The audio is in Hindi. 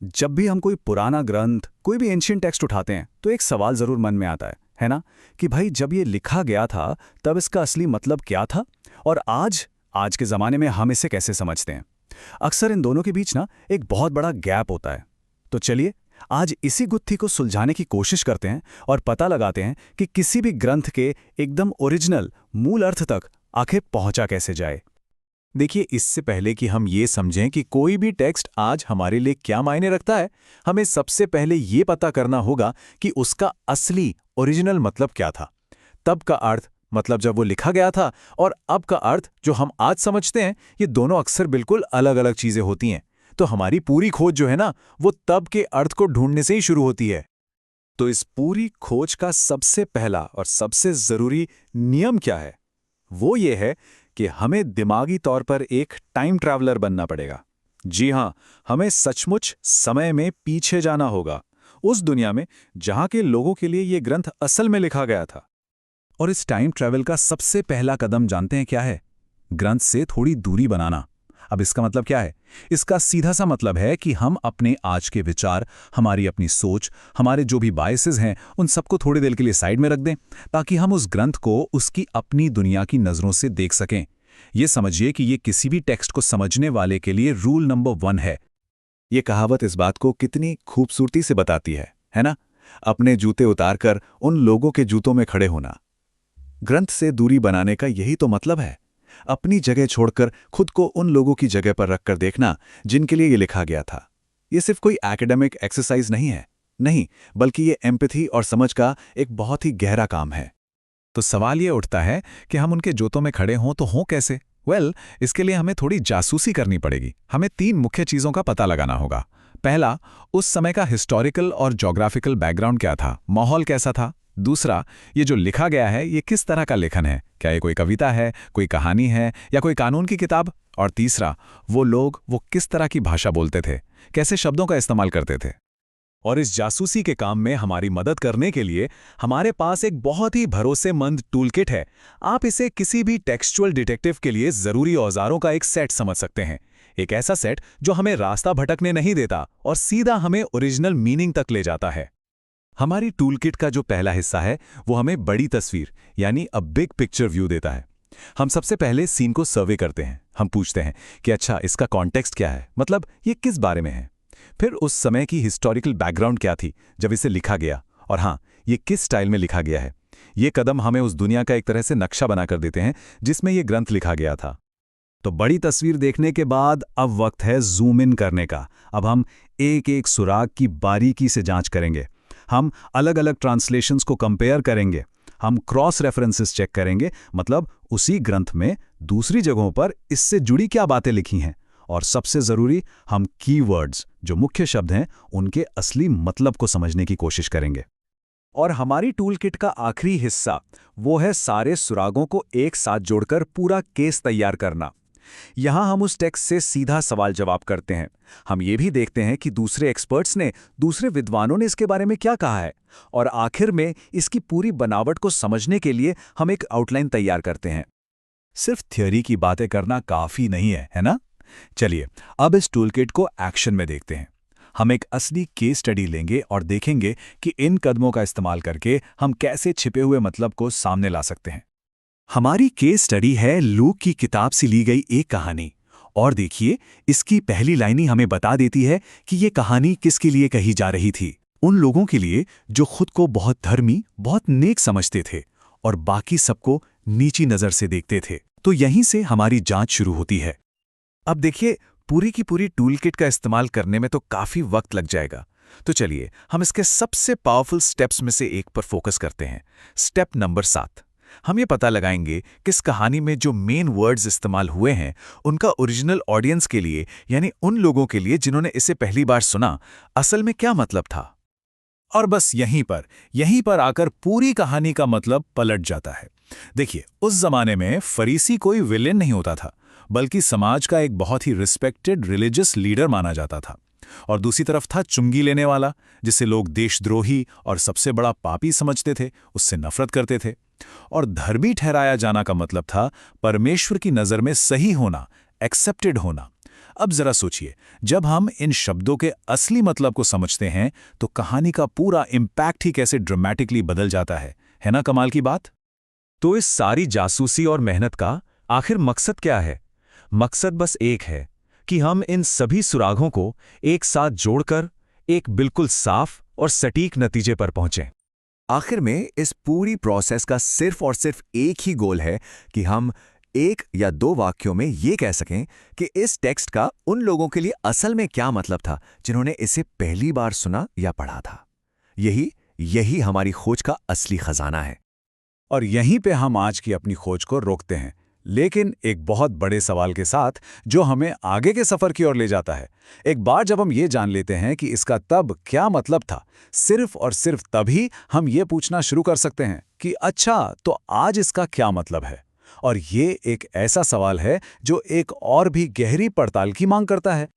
जब भी हम कोई पुराना ग्रंथ, कोई भी एंशिएंट टेक्स्ट उठाते हैं तो एक सवाल ज़रूर मन में आता है ना? कि भाई जब ये लिखा गया था तब इसका असली मतलब क्या था? और आज आज के ज़माने में हम इसे कैसे समझते हैं? अक्सर इन दोनों के बीच ना एक बहुत बड़ा गैप होता है। तो चलिए आज इसी गुत्थी को सुलझाने की कोशिश करते हैं और पता लगाते हैं कि किसी भी ग्रंथ के एकदम ओरिजिनल मूल अर्थ तक आखिर पहुंचा कैसे जाए। देखिए, इससे पहले कि हम ये समझें कि कोई भी टेक्स्ट आज हमारे लिए क्या मायने रखता है, हमें सबसे पहले ये पता करना होगा कि उसका असली ओरिजिनल मतलब क्या था। तब का अर्थ, मतलब जब वो लिखा गया था, और अब का अर्थ जो हम आज समझते हैं, ये दोनों अक्सर बिल्कुल अलग अलग चीजें होती हैं। तो हमारी पूरी खोज जो है ना, वो तब के अर्थ को ढूंढने से ही शुरू होती है। तो इस पूरी खोज का सबसे पहला और सबसे जरूरी नियम क्या है? वो ये है कि हमें दिमागी तौर पर एक टाइम ट्रैवलर बनना पड़ेगा। जी हां, हमें सचमुच समय में पीछे जाना होगा, उस दुनिया में जहां के लोगों के लिए ये ग्रंथ असल में लिखा गया था। और इस टाइम ट्रैवल का सबसे पहला कदम जानते हैं क्या है? ग्रंथ से थोड़ी दूरी बनाना। अब इसका मतलब क्या है? इसका सीधा सा मतलब है कि हम अपने आज के विचार, हमारी अपनी सोच, हमारे जो भी बायसेस हैं, उन सबको थोड़ी देर के लिए साइड में रख दें, ताकि हम उस ग्रंथ को उसकी अपनी दुनिया की नज़रों से देख सकें। ये समझिए कि ये किसी भी टेक्स्ट को समझने वाले के लिए रूल नंबर 1 है। ये कहावत इस बात को कितनी खूबसूरती से बताती है ना? अपने जूते उतारकर उन लोगों के जूतों में खड़े होना। ग्रंथ से दूरी बनाने का यही तो मतलब है। अपनी जगह छोड़कर खुद को उन लोगों की जगह पर रखकर देखना जिनके लिए ये लिखा गया था। ये सिर्फ कोई एकेडमिक एक्सरसाइज नहीं है, नहीं, बल्कि ये एम्पैथी और समझ का एक बहुत ही गहरा काम है। तो सवाल ये उठता है कि हम उनके जूतों में खड़े हों तो हों कैसे? इसके लिए हमें थोड़ी जासूसी करनी पड़ेगी। हमें 3 मुख्य चीज़ों का पता लगाना होगा। पहला, उस समय का हिस्टोरिकल और ज्योग्राफिकल बैकग्राउंड क्या था, माहौल कैसा था। दूसरा, ये जो लिखा गया है ये किस तरह का लेखन है, क्या ये कोई कविता है, कोई कहानी है, या कोई कानून की किताब। और तीसरा, वो लोग वो किस तरह की भाषा बोलते थे, कैसे शब्दों का इस्तेमाल करते थे। और इस जासूसी के काम में हमारी मदद करने के लिए हमारे पास एक बहुत ही भरोसेमंद टूलकिट है। आप इसे किसी भी टेक्सचुअल डिटेक्टिव के लिए ज़रूरी औजारों का एक सेट समझ सकते हैं। एक ऐसा सेट जो हमें रास्ता भटकने नहीं देता और सीधा हमें ओरिजिनल मीनिंग तक ले जाता है। हमारी टूलकिट का जो पहला हिस्सा है वो हमें बड़ी तस्वीर यानी अ बिग पिक्चर व्यू देता है। हम सबसे पहले सीन को सर्वे करते हैं। हम पूछते हैं कि अच्छा, इसका कॉन्टेक्स्ट क्या है, मतलब ये किस बारे में है। फिर उस समय की हिस्टोरिकल बैकग्राउंड क्या थी जब इसे लिखा गया, और हाँ, ये किस स्टाइल में लिखा गया है। ये कदम हमें उस दुनिया का एक तरह से नक्शा बना कर देते हैं जिसमें ये ग्रंथ लिखा गया था। तो बड़ी तस्वीर देखने के बाद अब वक्त है जूम इन करने का। अब हम एक एक सुराग की बारीकी से जांच करेंगे। हम अलग अलग ट्रांसलेशंस को कंपेयर करेंगे। हम क्रॉस रेफरेंसेस चेक करेंगे, मतलब उसी ग्रंथ में दूसरी जगहों पर इससे जुड़ी क्या बातें लिखी हैं। और सबसे जरूरी, हम कीवर्ड्स, जो मुख्य शब्द हैं, उनके असली मतलब को समझने की कोशिश करेंगे। और हमारी टूलकिट का आखिरी हिस्सा वो है सारे सुरागों को एक साथ जोड़कर पूरा केस तैयार करना। यहां हम उस टेक्स्ट से सीधा सवाल जवाब करते हैं। हम ये भी देखते हैं कि दूसरे एक्सपर्ट्स ने, दूसरे विद्वानों ने इसके बारे में क्या कहा है। और आखिर में इसकी पूरी बनावट को समझने के लिए हम एक आउटलाइन तैयार करते हैं। सिर्फ थ्योरी की बातें करना काफी नहीं है ना? चलिए अब इस टूलकिट को एक्शन में देखते हैं। हम एक असली केस स्टडी लेंगे और देखेंगे कि इन कदमों का इस्तेमाल करके हम कैसे छिपे हुए मतलब को सामने ला सकते हैं। हमारी केस स्टडी है लूक की किताब से ली गई एक कहानी। और देखिए, इसकी पहली लाइन ही हमें बता देती है कि ये कहानी किसके लिए कही जा रही थी। उन लोगों के लिए जो खुद को बहुत धर्मी, बहुत नेक समझते थे और बाकी सबको नीची नजर से देखते थे। तो यहीं से हमारी जांच शुरू होती है। अब देखिए, पूरी की पूरी टूलकिट का इस्तेमाल करने में तो काफी वक्त लग जाएगा। तो चलिए हम इसके सबसे पावरफुल स्टेप्स में से एक पर फोकस करते हैं। Step number 7। हम ये पता लगाएंगे कि इस कहानी में जो मेन वर्ड्स इस्तेमाल हुए हैं उनका ओरिजिनल ऑडियंस के लिए, यानी उन लोगों के लिए जिन्होंने इसे पहली बार सुना, असल में क्या मतलब था। और बस यहीं पर आकर पूरी कहानी का मतलब पलट जाता है। देखिए, उस जमाने में फरीसी कोई विलेन नहीं होता था, बल्कि समाज का एक बहुत ही रिस्पेक्टेड रिलीजियस लीडर माना जाता था। और दूसरी तरफ था चुंगी लेने वाला, जिसे लोग देशद्रोही और सबसे बड़ा पापी समझते थे, उससे नफरत करते थे। और धर्मी ठहराया जाना का मतलब था परमेश्वर की नज़र में सही होना, एक्सेप्टेड होना। अब जरा सोचिए, जब हम इन शब्दों के असली मतलब को समझते हैं तो कहानी का पूरा इम्पैक्ट ही कैसे ड्रामेटिकली बदल जाता है ना कमाल की बात? तो इस सारी जासूसी और मेहनत का आखिर मकसद क्या है? मकसद बस एक है कि हम इन सभी सुरागों को एक साथ जोड़कर एक बिल्कुल साफ और सटीक नतीजे पर पहुंचें। आखिर में इस पूरी प्रोसेस का सिर्फ और सिर्फ एक ही गोल है कि हम एक या दो वाक्यों में ये कह सकें कि इस टेक्स्ट का उन लोगों के लिए असल में क्या मतलब था जिन्होंने इसे पहली बार सुना या पढ़ा था। यही हमारी खोज का असली खजाना है। और यहीं पे हम आज की अपनी खोज को रोकते हैं, लेकिन एक बहुत बड़े सवाल के साथ जो हमें आगे के सफर की ओर ले जाता है। एक बार जब हम ये जान लेते हैं कि इसका तब क्या मतलब था, सिर्फ और सिर्फ तभी हम ये पूछना शुरू कर सकते हैं कि अच्छा, तो आज इसका क्या मतलब है। और ये एक ऐसा सवाल है जो एक और भी गहरी पड़ताल की मांग करता है।